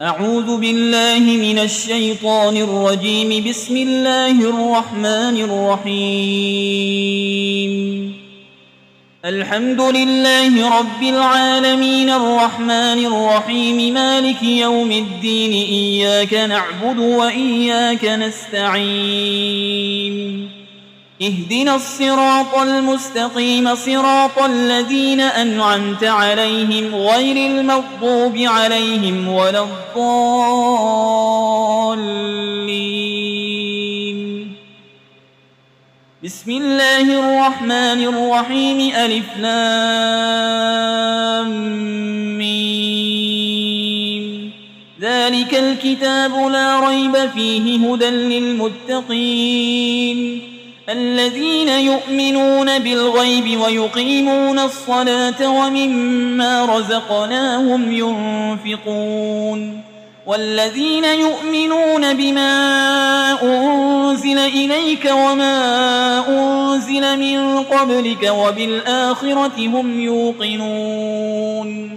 أعوذ بالله من الشيطان الرجيم. بسم الله الرحمن الرحيم. الحمد لله رب العالمين الرحمن الرحيم مالك يوم الدين. إياك نعبد وإياك نستعين. اهدنا الصراط المستقيم صراط الذين أنعمت عليهم غير المغضوب عليهم ولا الضالين. بسم الله الرحمن الرحيم. ألف لام ميم. ذلك الكتاب لا ريب فيه هدى للمتقين الذين يؤمنون بالغيب ويقيمون الصلاة ومما رزقناهم ينفقون والذين يؤمنون بما أنزل إليك وما أنزل من قبلك وبالآخرة هم يوقنون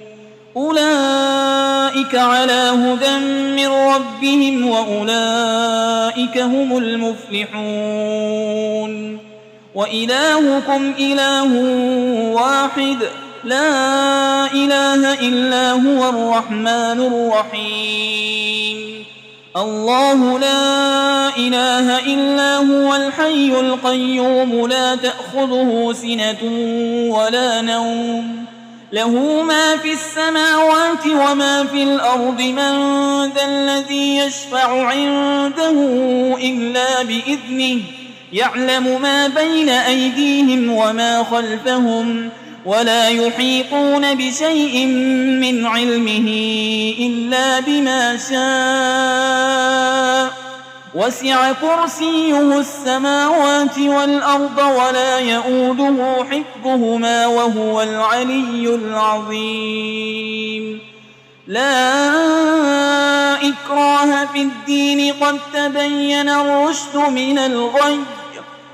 أولئك على هدى من ربهم وأولئك هم المفلحون. وإلهكم إله واحد لا إله إلا هو الرحمن الرحيم. الله لا إله إلا هو الحي القيوم لا تأخذه سنة ولا نوم له ما في السماوات وما في الأرض. من ذا الذي يشفع عنده إلا بإذنه يعلم ما بين أيديهم وما خلفهم ولا يحيطون بشيء من علمه إلا بما شاء. وسع كرسيه السماوات والأرض ولا يؤوده حفظهما وهو العلي العظيم. لا إكراه في الدين قد تبين الرشد من الغي.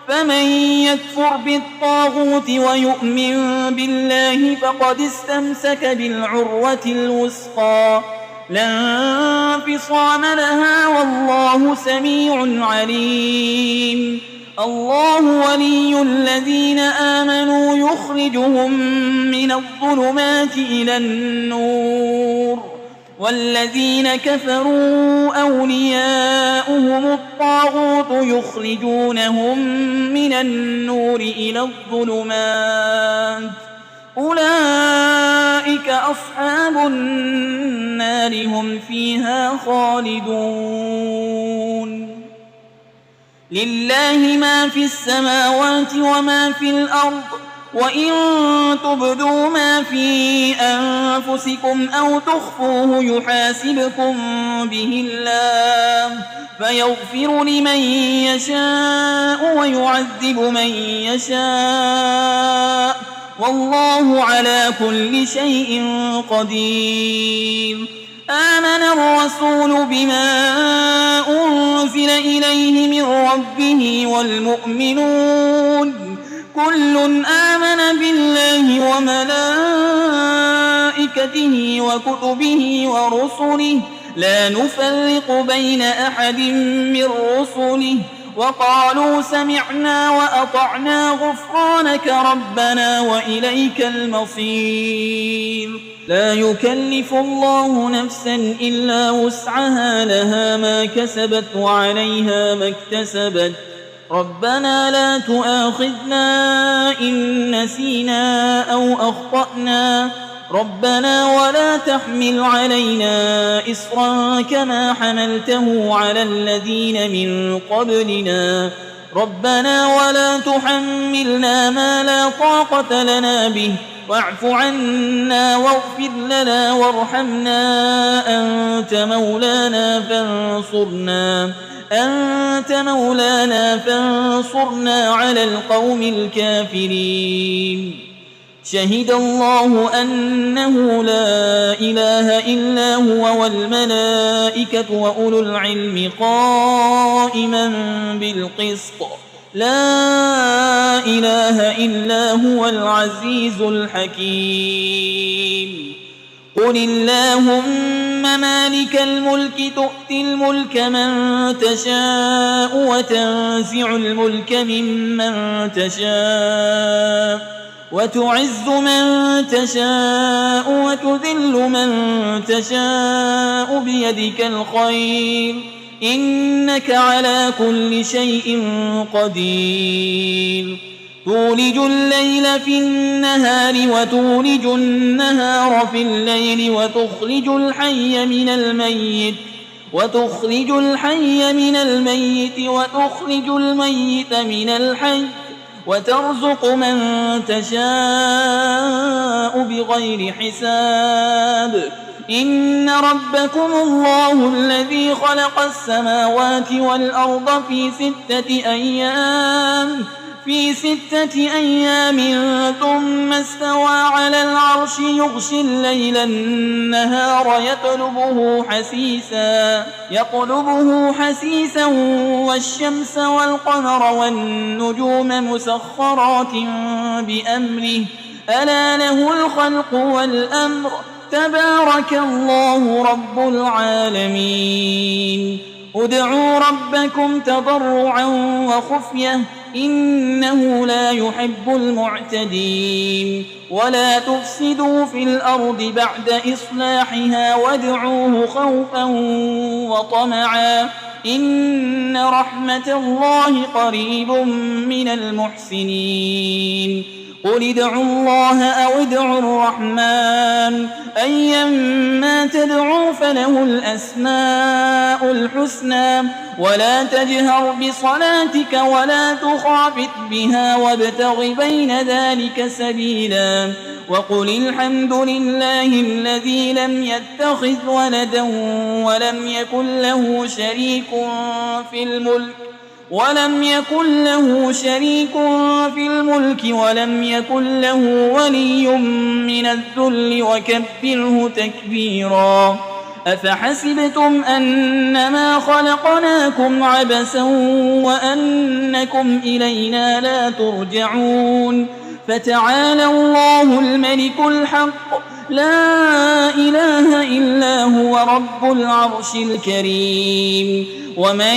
فمن يكفر بالطاغوت ويؤمن بالله فقد استمسك بالعروة الوثقى لا انفصام لها والله سميع عليم. الله ولي الذين آمنوا يخرجهم من الظلمات إلى النور والذين كفروا أولياؤهم الطاغوت يخرجونهم من النور إلى الظلمات أولئك أصحاب النار هم فيها خالدون. لله ما في السماوات وما في الأرض وإن تبدوا ما في أنفسكم أو تخفوه يحاسبكم به الله فيغفر لمن يشاء ويعذب من يشاء والله على كل شيء قدير. آمن الرسول بما أنزل إليه من ربه والمؤمنون كل آمن بالله وملائكته وكتبه ورسله لا نفرق بين أحد من رسله وقالوا سمعنا وأطعنا غفرانك ربنا وإليك المصير. لا يكلف الله نفسا إلا وسعها لها ما كسبت وعليها ما اكتسبت. ربنا لا تؤاخذنا إن نسينا أو أخطأنا ربنا ولا تحمل علينا إصرا كما حملته على الذين من قبلنا ربنا ولا تحملنا ما لا طاقة لنا به واعف عنا واغفر لنا وارحمنا أنت مولانا فانصرنا على القوم الكافرين. شهد الله أنه لا إله إلا هو والملائكة وأولو العلم قائما بالقسط لا إله إلا هو العزيز الحكيم. قل اللهم مالك الملك تؤتي الملك من تشاء وتنزع الملك ممن تشاء وتعز من تشاء وتذل من تشاء بيدك الخير إنك على كل شيء قدير تولج الليل في النهار وتولج النهار في الليل وتخرج الحي من الميت وتخرج الميت من الحي وترزق من تشاء بغير حساب إن ربكم الله الذي خلق السماوات والأرض في 6 أيام ثم استوى على العرش يغشي الليل النهار يطلبه حسيسا والشمس والقمر والنجوم مسخرات بأمره ألا له الخلق والأمر تبارك الله رب العالمين ادعوا ربكم تضرعا وخفية إنه لا يحب المعتدين ولا تفسدوا في الأرض بعد إصلاحها وادعوه خوفا وطمعا إن رحمة الله قريب من المحسنين قل ادعوا الله أو ادعوا الرحمن أيما تدعوا فله الأسماء الحسنى ولا تجهر بصلاتك ولا تخافت بها وابتغ بين ذلك سبيلا وقل الحمد لله الذي لم يتخذ ولدا ولم يكن له شريك في الملك ولم يكن له ولي من الذل وكبره تكبيرا أفحسبتم أنما خلقناكم عبثا وأنكم إلينا لا ترجعون فتعالى الله الملك الحق لا إله إلا هو رب العرش الكريم ومن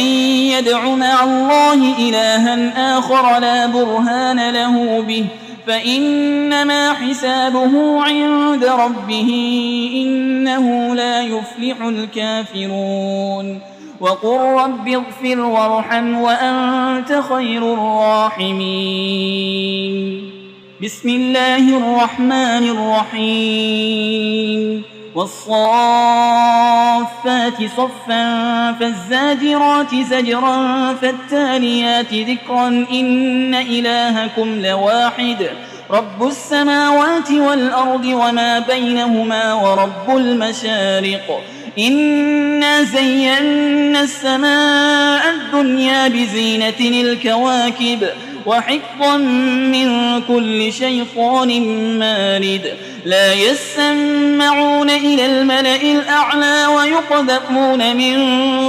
يدع مع الله إلها آخر لا برهان له به فإنما حسابه عند ربه إنه لا يفلح الكافرون وقل رب اغفر وارحم وأنت خير الراحمين بسم الله الرحمن الرحيم والصافات صفا فالزاجرات زجرا فالتاليات ذكرا إن إلهكم لواحد رب السماوات والأرض وما بينهما ورب المشارق إنا زينا السماء الدنيا بزينة الكواكب وحفظا من كل شيطان مارد لا يسمعون إلى الملأ الأعلى ويقذفون من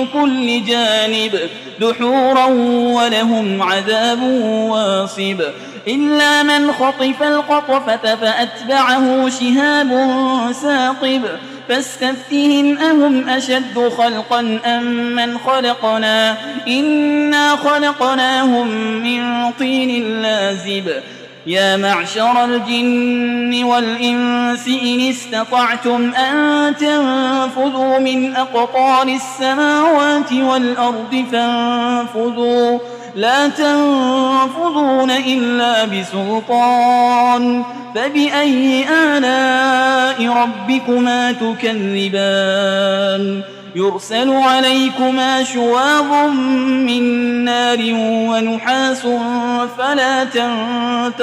كل جانب دحورا ولهم عذاب واصب إلا من خطف القطفة فأتبعه شهاب ثاقب فاستفتهم أهم أشد خلقا أم من خلقنا إنا خلقناهم من طين لازب يا معشر الجن والإنس إن استطعتم أن تنفذوا من أقطار السماوات والأرض فانفذوا لا تنفذون إلا بسلطان فبأي آلاء ربكما تكذبان يرسل عليكما شواظ من نار ونحاس فلا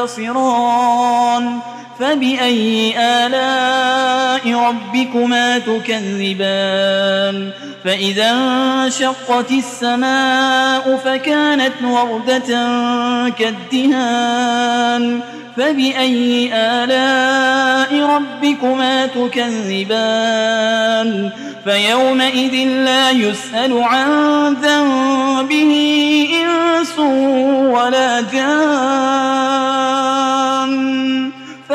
تنتصران فبأي آلاء ربكما تكذبان فإذا انشقت السماء فكانت وردة كالدهان فبأي آلاء ربكما تكذبان فيومئذ لا يسأل عن ذنبه إنس ولا جان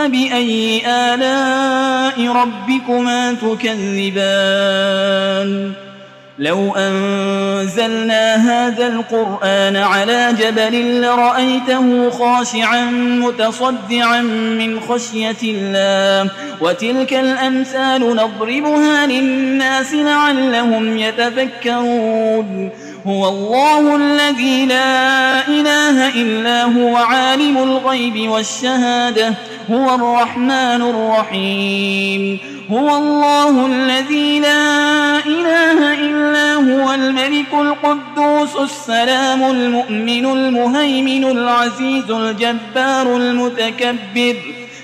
فبأي آلاء ربكما تكذبان لو أنزلنا هذا القرآن على جبل لرأيته خاشعا متصدعا من خشية الله وتلك الأمثال نضربها للناس لعلهم يتفكرون هو الله الذي لا إله إلا هو عالم الغيب والشهادة هو الرحمن الرحيم هو الله الذي لا إله إلا هو الملك القدوس السلام المؤمن المهيمن العزيز الجبار المتكبر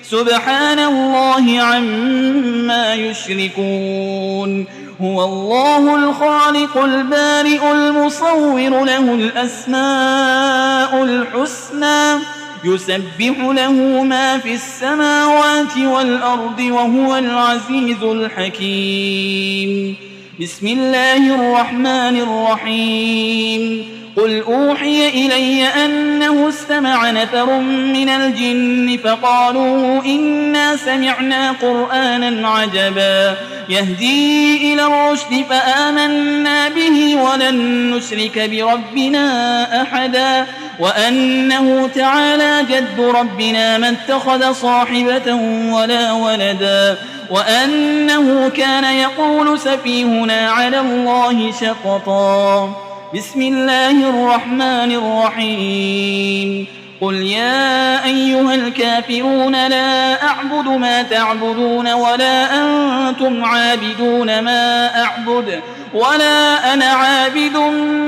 سبحان الله عما يشركون هو الله الخالق البارئ المصور له الأسماء الحسنى يسبح له ما في السماوات والأرض وهو العزيز الحكيم بسم الله الرحمن الرحيم قل أوحي إلي أنه استمع نفر من الجن فقالوا إنا سمعنا قرآنا عجبا يهدي إلى الرشد فآمنا به ولن نشرك بربنا أحدا وأنه تعالى جد ربنا ما اتخذ صاحبة ولا ولدا وأنه كان يقول سفيهنا على الله شططا بسم الله الرحمن الرحيم قل يا أيها الكافرون لا أعبد ما تعبدون ولا أنتم عابدون ما أعبد ولا أنا عابد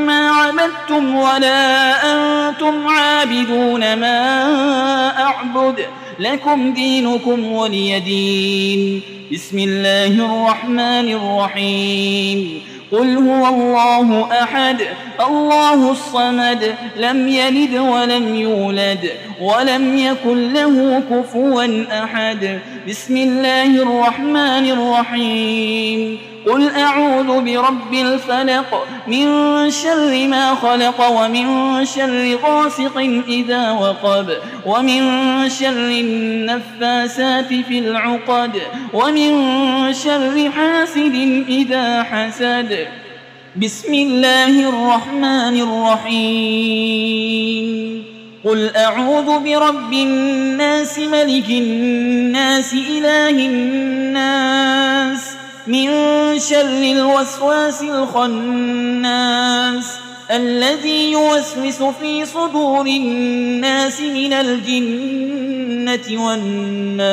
ما عبدتم ولا أنتم عابدون ما أعبد لكم دينكم ولي دين بسم الله الرحمن الرحيم قل هو الله أحد الله الصمد لم يلد ولم يولد ولم يكن له كفوا أحد بسم الله الرحمن الرحيم قل أعوذ برب الفلق من شر ما خلق ومن شر غاسق إذا وقب ومن شر النفاسات في العقد ومن شر حاسد إذا حسد بسم الله الرحمن الرحيم قل أعوذ برب الناس ملك الناس إله الناس من شر الوسواس الخناس الذي يوسوس في صدور الناس من الجنة والناس